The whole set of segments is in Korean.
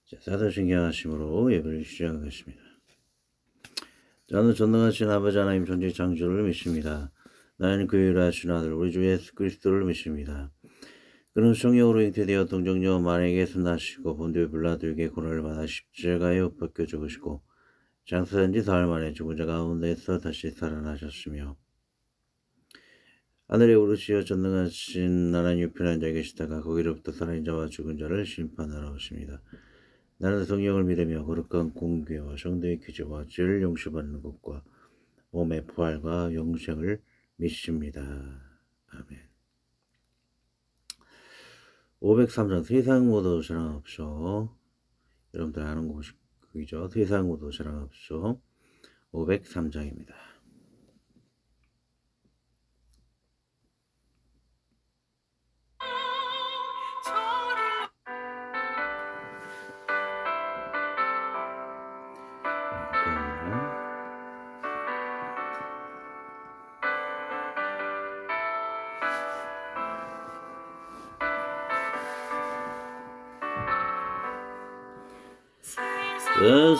자, 사도신경하심으로 예배를 시작하겠습니다. 저는 전능하신 아버지 하나님 존재 창조를 믿습니다. 나는 그 유일하신 아들 우리 주 예수 그리스도를 믿습니다. 그는 성령으로 잉태되어 동정녀 마리아에게서 나시고 본디오 빌라도에게 고난을 받아 십자가에 못 박혀 죽으시고 장사된 지 사흘 만에 죽은 자 가운데서 다시 살아나셨으며 하늘에 오르시어 전능하신 하나님 우편한 자에 계시다가 거기로부터 살아있는 자와 죽은 자를 심판하러 오십니다. 나는 성령을 믿으며 거룩한 공교와 성도의 규제와 죄를 용서받는 것과 몸의 부활과 영생을 믿습니다. 아멘. 503장 세상 모두 사랑합시오. 여러분들 아는 곡이죠. 세상 모두 사랑합시오. 503장입니다.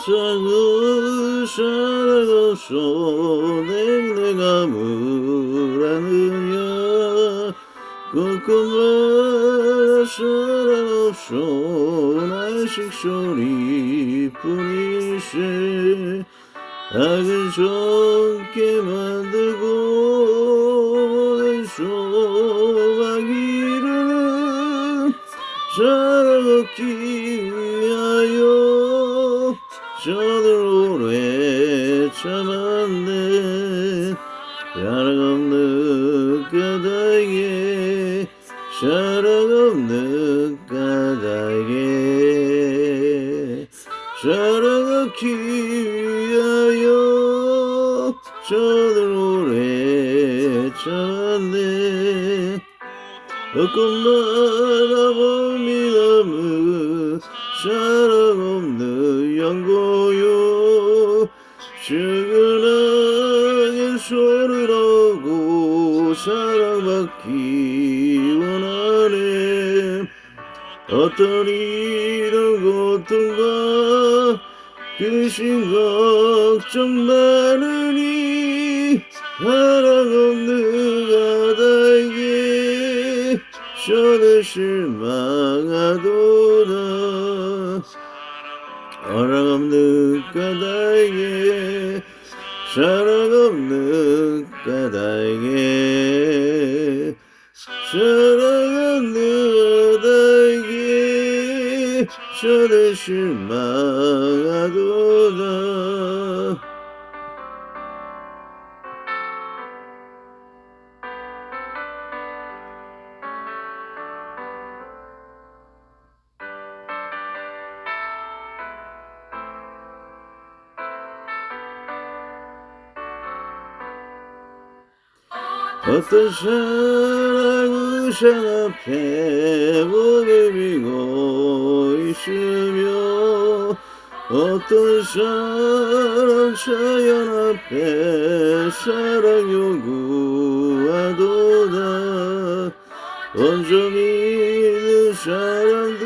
세상을 살아가서 내가 뭐라느냐 꼼꼼한 사랑없어 날 식소리 뿐이세 악을 적게 만들고 내 소망이르는 사랑 얻기 위하여 저들 오래 참았네 사랑 없는 까닭에 사랑 없는 까닭에 사랑 얻기 위하여 저들 오래 참았네 어금만 아범이 남은 사랑 없는 양고요 측은하게 손을 하고 사랑받기 원하네 어떤 이런 고통과 근심 걱정 많으니 사랑 없는 가닥에 저는 실망하도다 사랑 없는 까닭에 사랑 없는 까닭에 사랑 없는 까닭에 저는 실망하도다 어떤 사랑 의상 앞에 목을 비고 있으며 어떤 사랑 자연 앞에 사랑 요구하도다 먼저 믿는 사랑들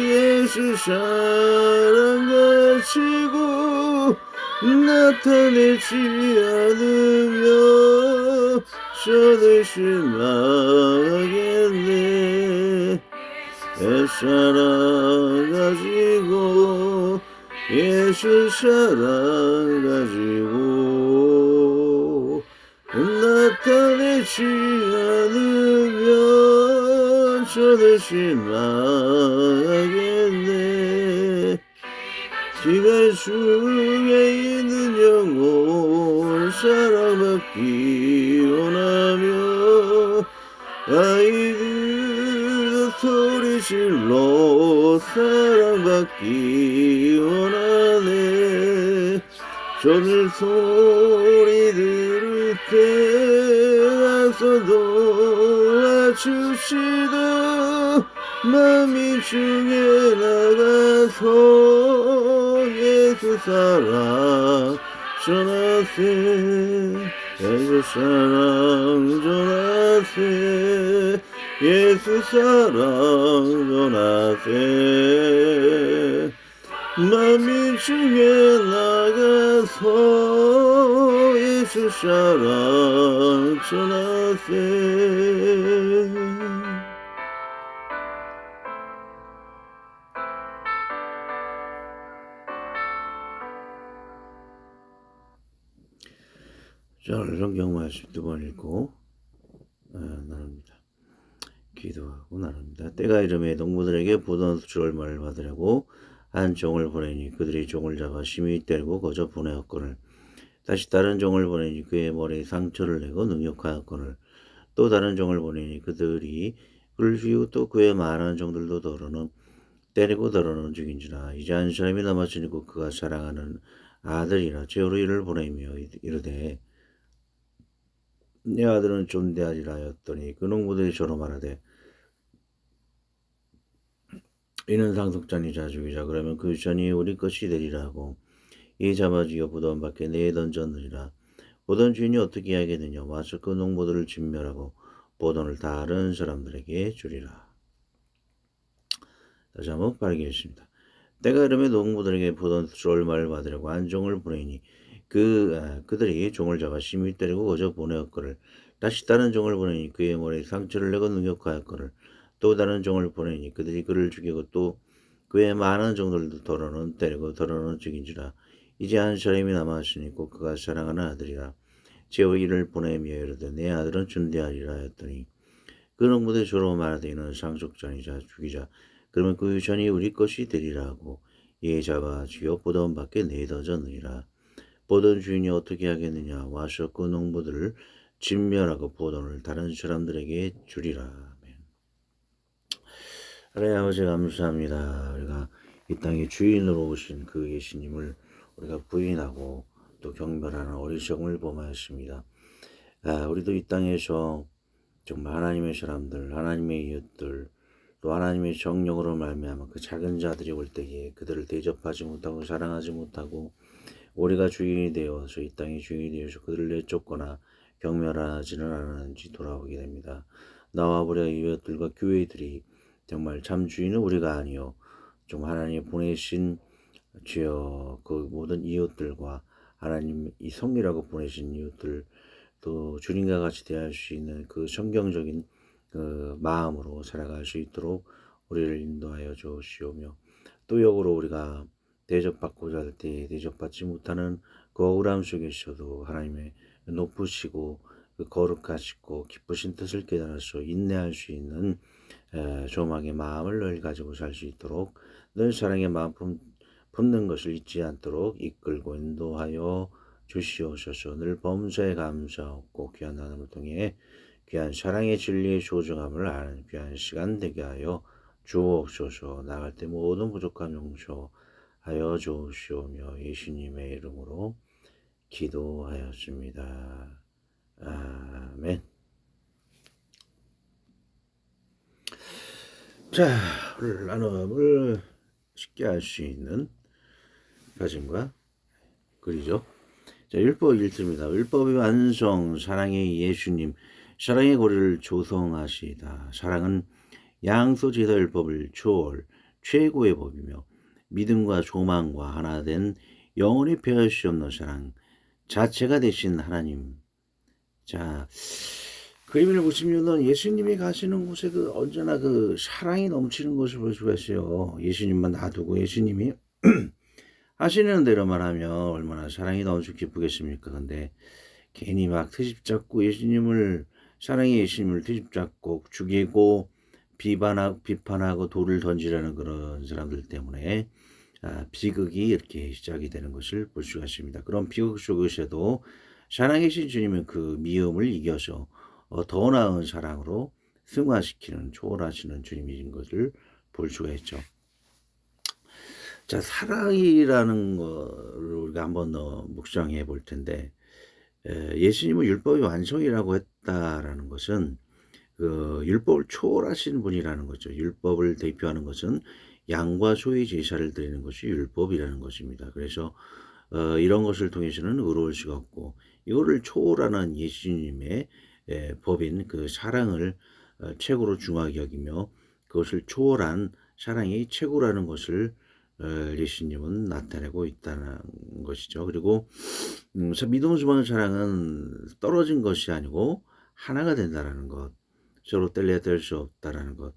예수 사랑 가지고 나타내지 않으며 저들 실망하겠네 내 사랑 가지고 예수 사랑 가지고 나타내지 않으면 저들 실망하겠네 지갈 수에 있는 영혼 사랑받기 원하며 아이들도 소리질러 사랑받기 원하네 저들 소리 들을 때 와서 도와주시다 마음이 중에 나가서 예수 사랑 전하세 예수 사랑 전하세 예수 사랑 전하세 마음이 중에 나가서 예수 사랑 전하세. 자, 오늘 성경 말씀 2번 읽고 나눕니다. 기도하고 나눕니다. 때가 이름에 농부들에게 보던 수출 얼마를 받으려고 한 종을 보내니 그들이 종을 잡아 심히 때리고 거저 보내었거늘 다시 다른 종을 보내니 그의 머리에 상처를 내고 능욕하였거늘 또 다른 종을 보내니 그들이 그를 죽이고 또 그의 많은 종들도 더러는 때리고 더러는 죽인지라 이제 한 사람이 남았으니고 그가 사랑하는 아들이라 제후로 이를 보내며 이르되 내 아들은 존대하리라 하였더니 그 농부들이 저로 말하되 이는 상속자니자 죽이자 그러면 그 유전이 우리 것이 되리라 하고 이 잡아주어 부돈 밖에 내에 던졌느니라. 보던 주인이 어떻게 하겠느냐 와서 그 농부들을 진멸하고 보돈을 다른 사람들에게 주리라. 다시 한번 빠르겠습니다. 때가 이름에 농부들에게 보던 수출 얼마를 받으려고 한 종을 보내니 그들이 종을 잡아 심히 때리고 거저 보내었거늘 다시 다른 종을 보내니 그의 머리에 상처를 내고 능욕하였거늘 또 다른 종을 보내니 그들이 그를 죽이고 또 그의 많은 종들도 더러는 때리고 더러는 죽인지라 이제 한 사람이 남았으니 곧 그가 사랑하는 아들이라 제후 이를 보내며 이르되 내 아들은 존대하리라 하였더니 그 농부들이 저로 말하되 이는 상속자이자 죽이자 그러면 그 유전이 우리 것이 되리라 하고 이에 잡아 쥐어 보던 밖에 내던졌느니라. 보던 주인이 어떻게 하겠느냐 와서 그 농부들을 진멸하고 보돈을 다른 사람들에게 주리라. 아멘. 하나님 아버지 감사합니다. 우리가 이 땅의 주인으로 오신 그 예수님을 우리가 부인하고 또 경멸하는 어리석음을 범하였습니다. 우리도 이 땅에서 정말 하나님의 사람들, 하나님의 이웃들, 또 하나님의 정령으로 말미암아 그 작은 자들이 올 때에 그들을 대접하지 못하고 사랑하지 못하고 우리가 주인이 되어서 이 땅의 주인이 되어서 그들을 내쫓거나 경멸하지는 않았는지 돌아오게 됩니다. 나와 우리의 이웃들과 교회들이 정말 참 주인은 우리가 아니요 좀 하나님 보내신 주여 그 모든 이웃들과 하나님 이 성이라고 보내신 이웃들 또 주님과 같이 대할 수 있는 그 성경적인 그 마음으로 살아갈 수 있도록 우리를 인도하여 주시오며 또 역으로 우리가 대접받고자 할 때 대접받지 못하는 그 억울함 속에서도 하나님의 높으시고 그 거룩하시고 기쁘신 뜻을 깨달아서 인내할 수 있는 조망의 마음을 늘 가지고 살 수 있도록 늘 사랑의 마음 품는 것을 잊지 않도록 이끌고 인도하여 주시옵소서. 늘 범사에 감사하고 귀한 하나님을 통해 귀한 사랑의 진리의 소중함을 아는 귀한 시간 되게 하여 주옵소서. 나갈 때 모든 부족한 용서하여 주시오며 예수님의 이름으로 기도하였습니다. 아멘. 자, 오늘 나눔을 쉽게 할 수 있는 사진과 글이죠. 자, 율법 1트입니다. 율법의 완성, 사랑의 예수님, 사랑의 고리를 조성하시다. 사랑은 양소제사 율법을 초월, 최고의 법이며 믿음과 소망과 하나 된 영원히 변할 수 없는 사랑 자체가 되신 하나님. 자, 그림을 보시면은 예수님이 가시는 곳에 언제나 그 사랑이 넘치는 것을 볼 수가 있어요. 예수님만 놔두고 예수님이 하시는 대로만 하면 얼마나 사랑이 넘치고 기쁘겠습니까? 근데 괜히 막 트집 잡고 예수님을 사랑의 예수님을 트집 잡고 죽이고 비판하고 돌을 던지라는 그런 사람들 때문에 비극이 이렇게 시작이 되는 것을 볼 수가 있습니다. 그런 비극 속에서도 사랑이신 주님은 그 미움을 이겨서 더 나은 사랑으로 승화시키는 초월하시는 주님인 것을 볼 수가 있죠. 자, 사랑이라는 거를 우리가 한번 묵상해 볼 텐데 예수님은 율법의 완성이라고 했다라는 것은 그 율법을 초월하시는 분이라는 거죠. 율법을 대표하는 것은 양과 소의 제사를 드리는 것이 율법이라는 것입니다. 그래서 이런 것을 통해서는 의로울 수가 없고 이거를 초월하는 예수님의 법인 그 사랑을 최고로 중하게 여기며 그것을 초월한 사랑이 최고라는 것을 예수님은 나타내고 있다는 것이죠. 그리고 믿음을 주는 사랑은 떨어진 것이 아니고 하나가 된다라는 것, 서로 뗄래야 뗄 수 없다라는 것,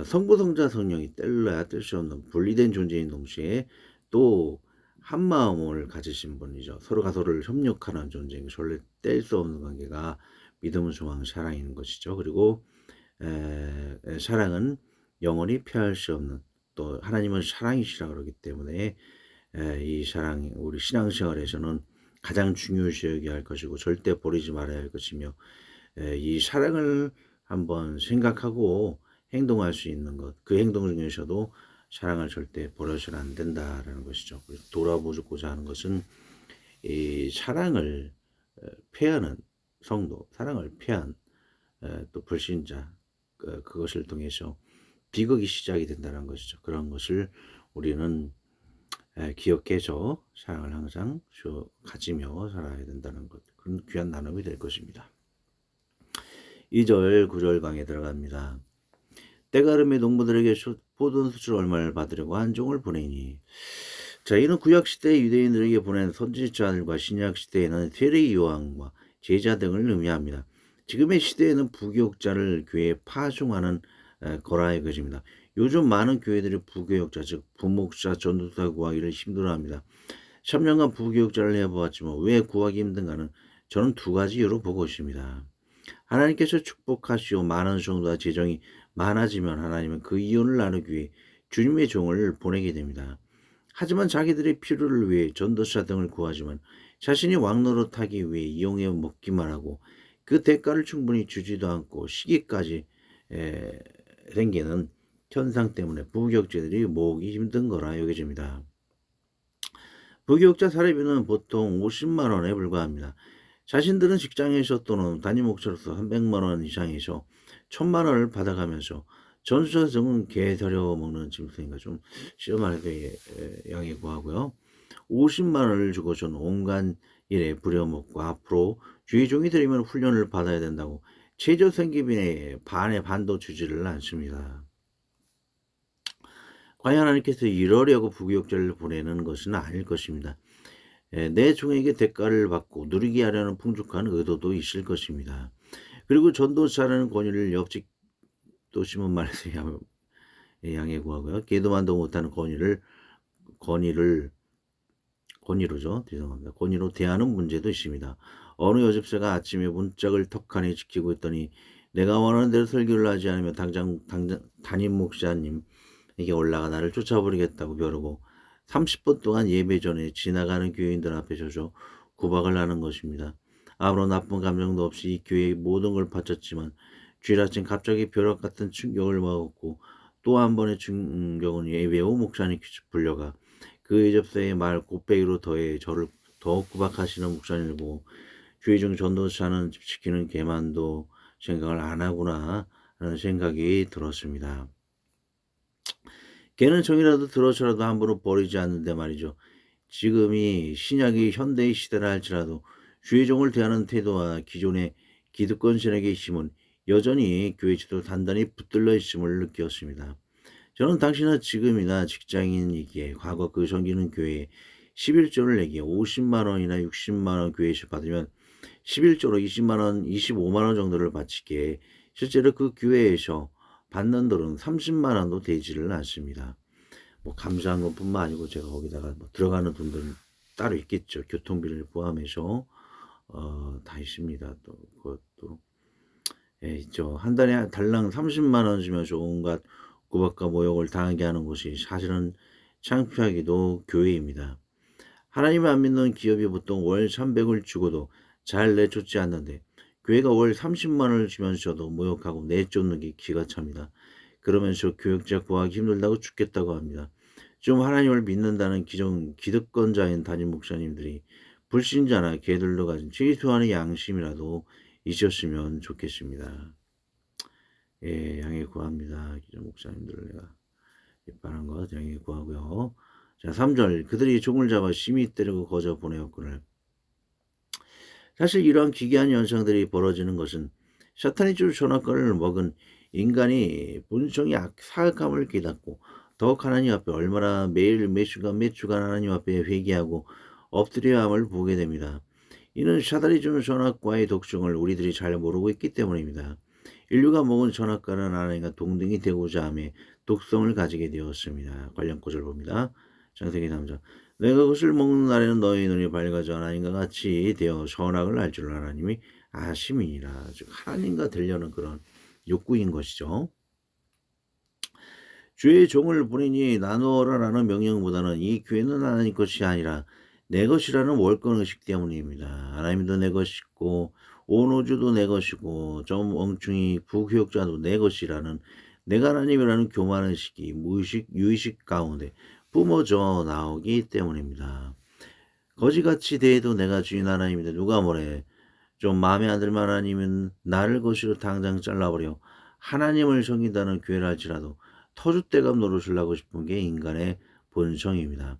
성부, 성자, 성령이 뗄래야 뗄 수 없는 분리된 존재인 동시에 또 한 마음을 가지신 분이죠. 서로가 서로를 협력하는 존재인 절대 뗄 수 없는 관계가 믿음을 주는 사랑인 것이죠. 그리고 사랑은 영원히 피할 수 없는, 또 하나님은 사랑이시라 그러기 때문에 이 사랑 우리 신앙생활에서는 가장 중요시 여겨야 할 것이고 절대 버리지 말아야 할 것이며 이 사랑을 한번 생각하고 행동할 수 있는 것, 그 행동 중에서도 사랑을 절대 버려서는 안 된다라는 것이죠. 그래서 돌아보고자 하는 것은 이 사랑을 패하는 성도, 사랑을 패한 또 불신자, 그것을 통해서 비극이 시작이 된다는 것이죠. 그런 것을 우리는 기억해서 사랑을 항상 가지며 살아야 된다는 것, 그런 귀한 나눔이 될 것입니다. 2절 9절 강에 들어갑니다. 때가름의 농부들에게 포도원 수출 얼마를 받으려고 한 종을 보내니. 자, 이는 구약시대 유대인들에게 보낸 선지자들과 신약시대에는 세례 요한과 제자 등을 의미합니다. 지금의 시대에는 부교육자를 교회에 파송하는 거라 이것입니다. 요즘 많은 교회들이 부교육자, 즉 부목사, 전도사 구하기를 힘들어합니다. 3년간 부교육자를 해보았지만 왜 구하기 힘든가는 저는 두 가지 이유로 보고 있습니다. 하나님께서 축복하시오 많은 성도와 재정이 많아지면 하나님은 그 이윤을 나누기 위해 주님의 종을 보내게 됩니다. 하지만 자기들의 필요를 위해 전도사 등을 구하지만 자신이 왕노릇하기 위해 이용해 먹기만 하고 그 대가를 충분히 주지도 않고 시기까지 생기는 현상 때문에 부교육자들이 모으기 힘든 거라 여겨집니다. 부교육자 사례비는 보통 50만 원에 불과합니다. 자신들은 직장에서 또는 담임 목사로서 300만 원 이상에서 1000만 원을 받아가면서 전수자 등은 개 사려 먹는 짐승인가 좀 시험할 때 양해 구하고요. 50만 원을 주고선 온갖 일에 부려먹고 앞으로 주의종이 들이면 훈련을 받아야 된다고 최저 생계비의 반의 반도 주지를 않습니다. 과연 하나님께서 이러려고 부교육자를 보내는 것은 아닐 것입니다. 내 종에게 대가를 받고 누리게 하려는 풍족한 의도도 있을 것입니다. 그리고 전도사라는 권위를 옆집 또 심은 말에서 양해 구하고요. 개도만도 못하는 권위로죠. 죄송합니다. 권위로 대하는 문제도 있습니다. 어느 여집사가 아침에 문짝을 턱하니 지키고 있더니 내가 원하는 대로 설교를 하지 않으면 당장 담임 목사님에게 올라가 나를 쫓아버리겠다고 벼르고 30분 동안 예배 전에 지나가는 교인들 앞에 서서 구박을 하는 것입니다. 아무런 나쁜 감정도 없이 이 교회의 모든 걸 바쳤지만 주일 아침 갑자기 벼락 같은 충격을 먹었고 또 한 번의 충격은 예배후 목사님께 불려가 그 여집사의 말 곱빼기로 더해 저를 더욱 구박하시는 목사님을 보고 주의중 전도사는 지키는 개만도 생각을 안 하구나 하는 생각이 들었습니다. 개는 정이라도 들어서라도 함부로 버리지 않는데 말이죠. 지금이 신약이 현대의 시대라 할지라도 주의종을 대하는 태도와 기존의 기득권 세력의 힘은 여전히 교회 지도 단단히 붙들려 있음을 느꼈습니다. 저는 당시나 지금이나 직장인이기에 과거 그 섬기는 교회에 11조를 내기에 50만 원이나 60만 원 교회에서 받으면 11조로 20만 원, 25만 원 정도를 바치기에 실제로 그 교회에서 받는 돈은 30만 원도 되지를 않습니다. 뭐 감사한 것뿐만 아니고 제가 거기다가 뭐 들어가는 돈들은 따로 있겠죠. 교통비를 포함해서 다 있습니다. 또 그것도 있죠. 한 달에 달랑 30만 원 주면서 온갖 구박과 모욕을 당하게 하는 것이 사실은 창피하기도 교회입니다. 하나님을 안 믿는 기업이 보통 월 300을 주고도 잘 내쫓지 않는데 교회가 월 30만 원을 주면서도 모욕하고 내쫓는 게 기가 찹니다. 그러면서 교육자 구하기 힘들다고 죽겠다고 합니다. 좀 하나님을 믿는다는 기존 기득권자인 담임 목사님들이 불신자나 개들로 가진 최소한의 양심이라도 있었으면 좋겠습니다. 예, 양해 구합니다. 기존 목사님들을 내가 비판한 것 양해 구하고요. 자, 3절 그들이 종을 잡아 심히 때리고 거저 보내었거늘. 사실 이러한 기괴한 현상들이 벌어지는 것은 사탄이 주 전학과를 먹은 인간이 본성이 사악함을 깨닫고 더욱 하나님 앞에 얼마나 매일 매순간 매주간 하나님 앞에 회개하고 엎드려야 함을 보게 됩니다. 이는 사탄이 주는 전학과의 독성을 우리들이 잘 모르고 있기 때문입니다. 인류가 먹은 전학과는 하나님과 동등이 되고자 함에 독성을 가지게 되었습니다. 관련 구절 봅니다. 창세기 3장. 내가 그것을 먹는 날에는 너희 눈이 밝아져 하나님과 같이 되어 선악을 알 줄 하나님이 아심이니라. 즉 하나님과 되려는 그런 욕구인 것이죠. 주의 종을 보내니 나누어라라는 명령보다는 이 교회는 하나님 것이 아니라 내 것이라는 월권의식 때문입니다. 하나님도 내 것이고 온 우주도 내 것이고 좀 엉충이 부교육자도 내 것이라는 내가 하나님이라는 교만의식이 무의식 유의식 가운데 뿜어져 나오기 때문입니다. 거지같이 대해도 내가 주인 하나님인데 누가 뭐래. 좀 마음에 안 들면 하나님은 나를 거시로 당장 잘라버려 하나님을 섬긴다는 교회를 할지라도 터줏대감 노릇을 하고 싶은 게 인간의 본성입니다.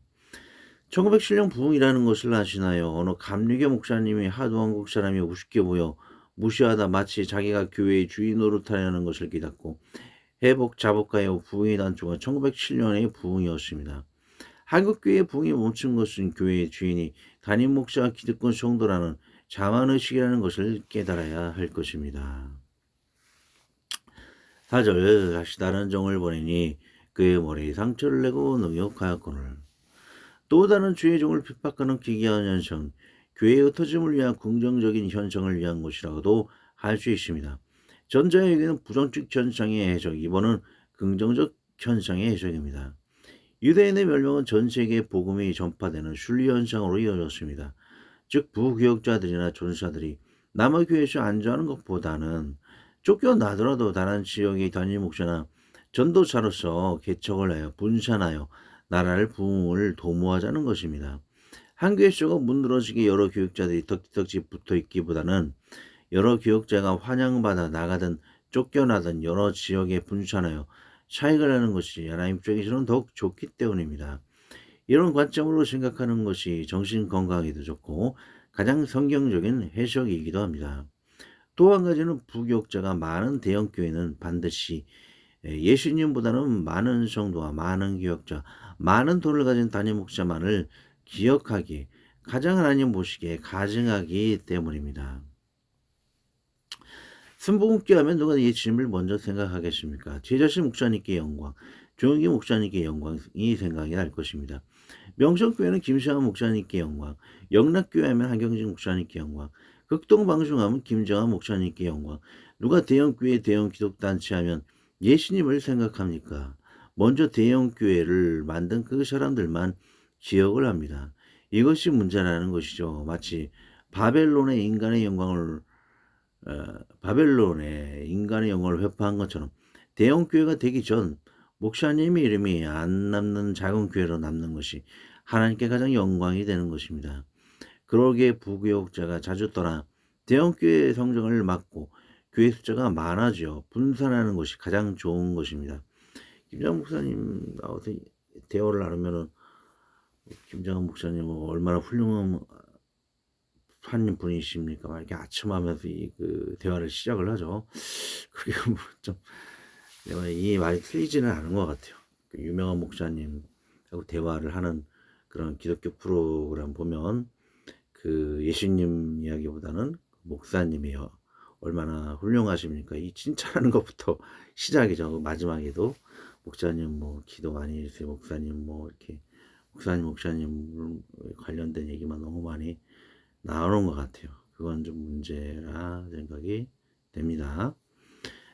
1907년 부흥이라는 것을 아시나요? 어느 감리교 목사님이 하도 한국 사람이 우습게 보여 무시하다 마치 자기가 교회의 주인 노릇하려는 것을 깨닫고 회복 자복하여 부흥이 단초가 1907년의 부흥이었습니다. 한국교회의 부흥이 멈춘 것은 교회의 주인이 담임 목사와 기득권 성도라는 자만의식이라는 것을 깨달아야 할 것입니다. 4절 다시 다른 종을 보내니 그의 머리에 상처를 내고 능욕하였거늘. 또 다른 주의 종을 핍박하는 기괴한 현상, 교회의 흩어짐을 위한 긍정적인 현상을 위한 것이라고도 할 수 있습니다. 전자의 얘기는 부정적 현상의 해석, 이번은 긍정적 현상의 해석입니다. 유대인의 멸망은 전 세계에 복음이 전파되는 순리 현상으로 이어졌습니다. 즉 부교역자들이나 전사들이 남의 교회에서 안주하는 것보다는 쫓겨나더라도 다른 지역의 단임 목사나 전도사로서 개척을 하여 분산하여 나라를 부흥을 도모하자는 것입니다. 한 교회수가 문드러지게 여러 교역자들이 덕지덕지 붙어있기보다는 여러 교역자가 환영받아 나가든 쫓겨나든 여러 지역에 분산하여 차익을 하는 것이 하나님 쪽에서는 더욱 좋기 때문입니다. 이런 관점으로 생각하는 것이 정신건강에도 좋고 가장 성경적인 해석이기도 합니다. 또 한 가지는 부교역자가 많은 대형교회는 반드시 예수님보다는 많은 성도와 많은 교역자, 많은 돈을 가진 담임 목사만을 기억하기에 가장 하나님 보시기에 가증하기 때문입니다. 순복음교회 하면 누가 예수님을 먼저 생각하겠습니까? 제자신 목사님께 영광, 조영기 목사님께 영광이 생각이 날 것입니다. 명성교회는 김시환 목사님께 영광, 영락교회 하면 한경진 목사님께 영광, 극동방송하면 김정한 목사님께 영광. 누가 대형교회 대형기독단체 하면 예수님을 생각합니까? 먼저 대형교회를 만든 그 사람들만 기억을 합니다. 이것이 문제라는 것이죠. 마치 바벨론의 인간의 영광을 회파한 것처럼 대형교회가 되기 전 목사님의 이름이 안 남는 작은 교회로 남는 것이 하나님께 가장 영광이 되는 것입니다. 그러기에 부교역자가 자주 떠나 대형교회의 성장을 막고 교회 숫자가 많아져 분산하는 것이 가장 좋은 것입니다. 김정한 목사님 나와서 대화를 나누면은 김정한 목사님 얼마나 훌륭한 분이십니까? 막 이렇게 아첨하면서 그 대화를 시작을 하죠. 그게 좀 내가 이 말이 틀리지는 않은 것 같아요. 그 유명한 목사님하고 대화를 하는 그런 기독교 프로그램 보면 그 예수님 이야기보다는 목사님이요 얼마나 훌륭하십니까? 이 칭찬하는 것부터 시작이죠. 마지막에도 목사님 뭐 기도 많이 해주세요. 목사님 뭐 이렇게 목사님 관련된 얘기만 너무 많이 나오는 것 같아요. 그건 좀 문제라 생각이 됩니다.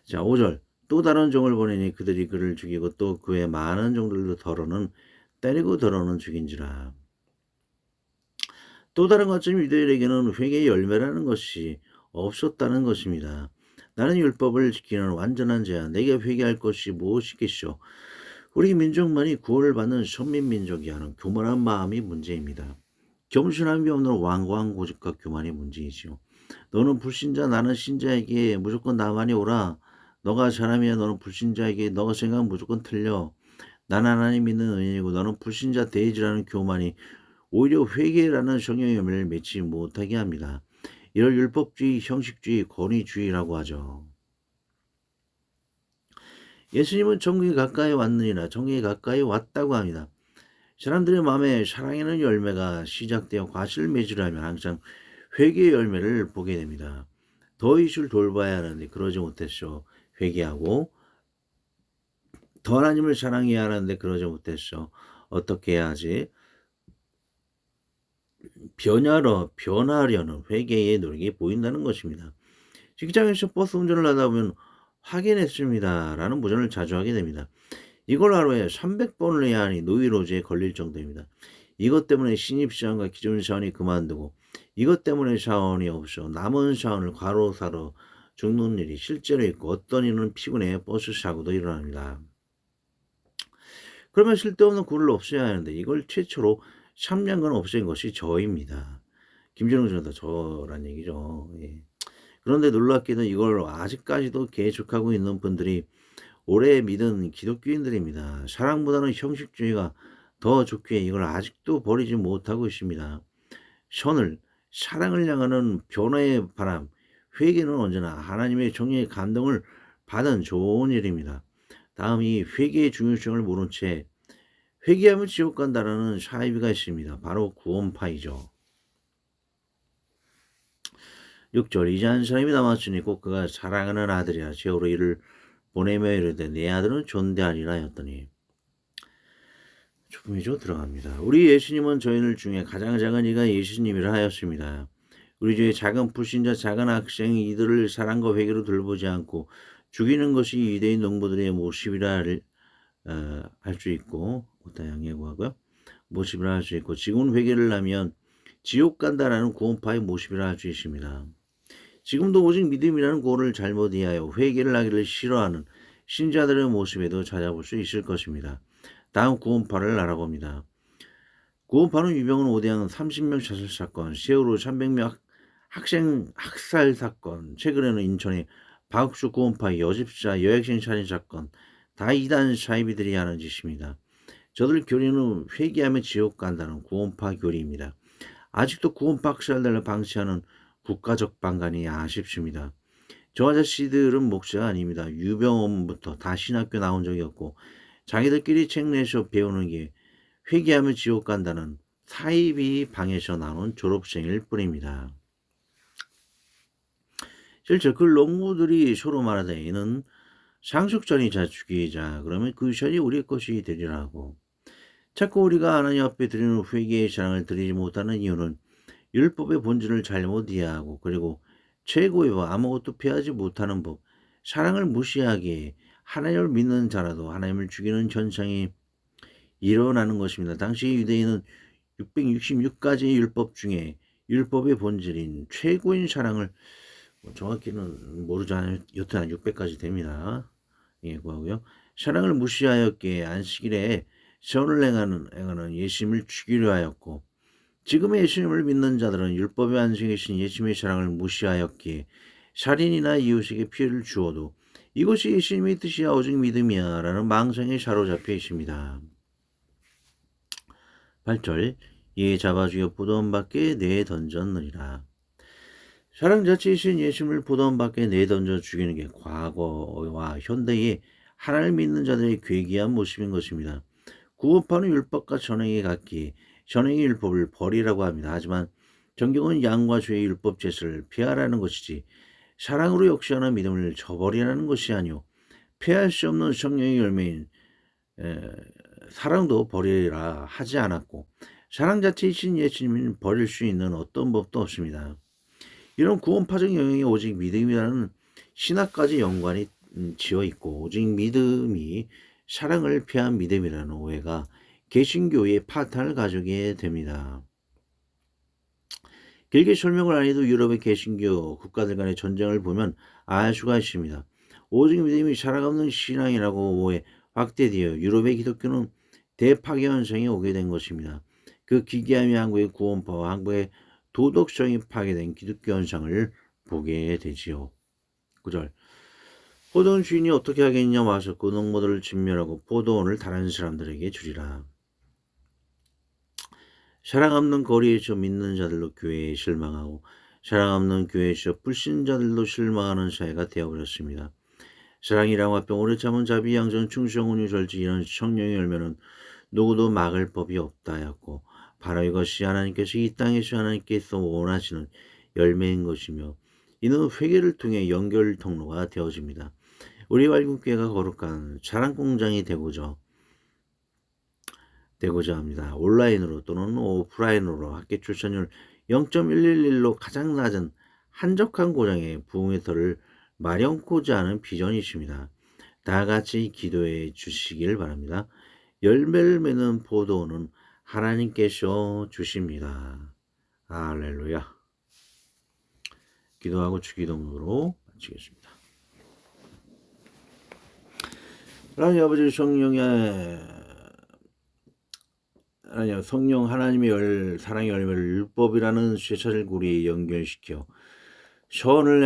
자, 5절. 또 다른 종을 보내니 그들이 그를 죽이고 또 그의 많은 종들도 더러는 때리고 더러는 죽인지라. 또 다른 관점이 유대인에게는 회개의 열매라는 것이 없었다는 것입니다. 나는 율법을 지키는 완전한 자야. 내게 회개할 것이 무엇이겠쇼. 우리 민족만이 구원을 받는 선민민족이 하는 교만한 마음이 문제입니다. 겸손함이 없는 완고한 고집과 교만이 문제이지요. 너는 불신자 나는 신자에게 무조건 나만이 오라. 너가 사람이야 너는 불신자에게 너가 생각은 무조건 틀려. 나는 하나님 믿는 의인이고 너는 불신자 데이지라는 교만이 오히려 회개라는 성령의 열매를 맺지 못하게 합니다. 이를 율법주의, 형식주의, 권위주의라고 하죠. 예수님은 천국이 가까이 왔느니라 천국이 가까이 왔다고 합니다. 사람들의 마음에 사랑이라는 열매가 시작되어 과실을 맺으려면 항상 회개의 열매를 보게 됩니다. 더 이웃을 돌봐야 하는데 그러지 못했어. 회개하고 더 하나님을 사랑해야 하는데 그러지 못했어. 어떻게 해야 하지? 변하려는 회개의 노력이 보인다는 것입니다. 직장에서 버스 운전을 하다 보면 확인했습니다. 라는 무전을 자주 하게 됩니다. 이걸 하루에 300번을 해야 하니 노이로제에 걸릴 정도입니다. 이것 때문에 신입사원과 기존 사원이 그만두고 이것 때문에 사원이 없어 남은 사원을 과로사로 죽는 일이 실제로 있고 어떤 이는 피곤해 버스 사고도 일어납니다. 그러면 쓸데없는 굴을 없애야 하는데 이걸 최초로 3년간 없앤 것이 저입니다. 김진웅 전도 저란 얘기죠. 예. 그런데 놀랍게도 이걸 아직까지도 계속하고 있는 분들이 오래 믿은 기독교인들입니다. 사랑보다는 형식주의가 더 좋기에 이걸 아직도 버리지 못하고 있습니다. 선을, 사랑을 향하는 변화의 바람, 회개는 언제나 하나님의 정의의 감동을 받은 좋은 일입니다. 다음 이 회개의 중요성을 모른 채 회개하면 지옥 간다라는 사이비가 있습니다. 바로 구원파이죠. 6절 이제 한 사람이 남았으니 곧 그가 사랑하는 아들이라 제후로 이를 보내며 이르되 내 아들은 존대하리라 하였더니 조금이죠 들어갑니다. 우리 예수님은 저희들 중에 가장 작은 이가 예수님이라 하였습니다. 우리 중에 작은 불신자 작은 학생이 이들을 사랑과 회개로 돌보지 않고 죽이는 것이 유대인 농부들의 모습이라 할 수 있고 어떤 예고하고요. 모습이라 할 수 있고 지금은 회개를 하면 지옥 간다라는 구원파의 모습이라 할 수 있습니다. 지금도 오직 믿음이라는 고를 잘못 이해하여 회개를 하기를 싫어하는 신자들의 모습에도 찾아볼 수 있을 것입니다. 다음 구원파를 알아봅니다. 구원파는 유병은 오대양 30명 자살 사건, 세월호 300명 학생 학살 사건, 최근에는 인천의 박욱수 구원파 여집사 여학생 살인 사건, 다 이단 사이비들이 하는 짓입니다. 저들 교리는 회개하면 지옥 간다는 구원파 교리입니다. 아직도 구원파 학살들을 방치하는 국가적 방관이 아쉽습니다. 저 아저씨들은 목사가 아닙니다. 유병원부터 다 신학교 나온 적이 없고 자기들끼리 책 내서 배우는 게 회개하면 지옥 간다는 사이비 방에서 나온 졸업생일 뿐입니다. 실제 그 농부들이 서로 말하되 이는 상속전이자 죽이자 그러면 그 전이 우리의 것이 되리라고. 자꾸 우리가 하나님 앞에 드리는 회개의 사랑을 드리지 못하는 이유는 율법의 본질을 잘못 이해하고 그리고 최고의 법 아무것도 피하지 못하는 법 사랑을 무시하기에 하나님을 믿는 자라도 하나님을 죽이는 현상이 일어나는 것입니다. 당시 유대인은 666가지의 율법 중에 율법의 본질인 최고인 사랑을 정확히는 모르잖아요. 여튼 600까지 됩니다. 예고하고요. 사랑을 무시하였기에 안식일에 선을 행하는 예수님을 죽이려 하였고 지금의 예수님을 믿는 자들은 율법의 안식이신 예수님의 사랑을 무시하였기에 살인이나 이웃에게 피해를 주어도 이것이 예수님의 뜻이야 오직 믿음이야 라는 망상에 사로잡혀 있습니다. 8절 이에 잡아 죽여 보돈 밖에 내던졌느니라. 사랑 자체이신 예수님을 보돈 밖에 내던져 죽이는 게 과거와 현대의 하나님을 믿는 자들의 괴기한 모습인 것입니다. 구원파는 율법과 전행에 같기에 전행의 율법을 버리라고 합니다. 하지만 정경은 양과 죄의 율법 제사를 피하라는 것이지 사랑으로 역시하는 믿음을 저버리라는 것이 아니오 피할 수 없는 성령의 열매인 사랑도 버리라 하지 않았고 사랑 자체이신 예수님은 버릴 수 있는 어떤 법도 없습니다. 이런 구원파적 영역이 오직 믿음이라는 신학까지 연관이 지어 있고 오직 믿음이 사랑을 피한 믿음이라는 오해가 개신교의 파탄을 가져오게 됩니다. 길게 설명을 안 해도 유럽의 개신교 국가들 간의 전쟁을 보면 알 수가 있습니다. 오직 믿음이 사랑 없는 신앙이라고 오해 확대되어 유럽의 기독교는 대파괴 현상이 오게 된 것입니다. 그 기괴함이 한국의 구원파와 한국의 도덕성이 파괴된 기독교 현상을 보게 되지요. 9절 포도원 주인이 어떻게 하겠냐 와서 그 농부들을 진멸하고 포도원을 다른 사람들에게 주리라. 사랑 없는 거리에서 믿는 자들로 교회에 실망하고 사랑 없는 교회에서 불신자들도 실망하는 사회가 되어버렸습니다. 사랑이랑 화평 오래 참은 자비 양전 충성 온유 절제 이런 성령의 열매는 누구도 막을 법이 없다 하였고 바로 이것이 하나님께서 이 땅에서 하나님께서 원하시는 열매인 것이며 이는 회개를 통해 연결 통로가 되어집니다. 우리 활국교회가 거룩한 사랑 공장이 되고자 합니다. 온라인으로 또는 오프라인으로 학교 출산율 0.111로 가장 낮은 한적한 고장의 부흥의 터를 마련코자 하는 비전이십니다. 다 같이 기도해 주시길 바랍니다. 열매를 맺는 포도는 하나님께서 주십니다. 할렐루야. 기도하고 주기도문으로 마치겠습니다. 하나님 아버지 성령 하나님의 사랑의 열매를 율법이라는 쇠사슬고리에 연결시켜 선을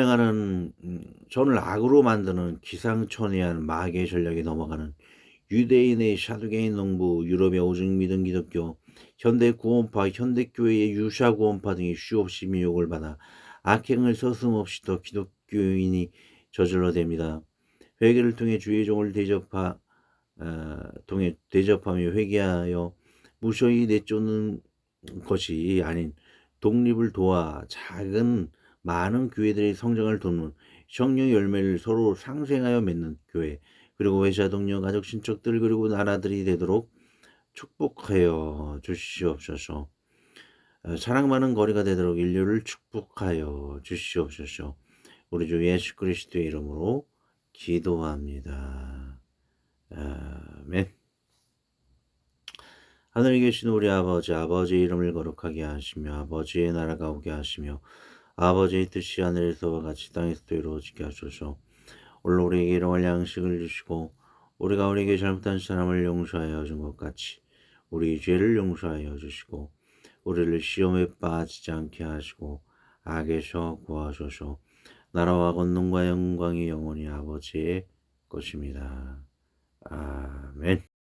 악으로 만드는 기상천외한 마귀의 전략에 넘어가는 유대인의 샤두개인 농부, 유럽의 오직 믿음 기독교, 현대 구원파, 현대교회의 유사 구원파 등이 수없이 미혹을 받아 악행을 서슴없이 더 기독교인이 저질러댑니다. 회개를 통해 주의 종을 대접하며 회개하여 무서히 내쫓는 것이 아닌 독립을 도와 많은 교회들의 성장을 돕는 성령의 열매를 서로 상생하여 맺는 교회, 그리고 회사 동료, 가족, 친척들, 그리고 나라들이 되도록 축복하여 주시옵소서. 사랑 많은 거리가 되도록 인류를 축복하여 주시옵소서. 우리 주 예수 그리스도의 이름으로 기도합니다. 아멘. 하늘에 계신 우리 아버지의 이름을 거룩하게 하시며 아버지의 나라가 오게 하시며 아버지의 뜻이 하늘에서와 같이 땅에서도 이루어지게 하소서. 오늘 우리에게 일용할 양식을 주시고 우리가 우리에게 잘못한 사람을 용서하여 준 것 같이 우리 죄를 용서하여 주시고 우리를 시험에 빠지지 않게 하시고 악에서 구하소서. 나라와 권능과 영광이 영원히 아버지의 것입니다. 아멘.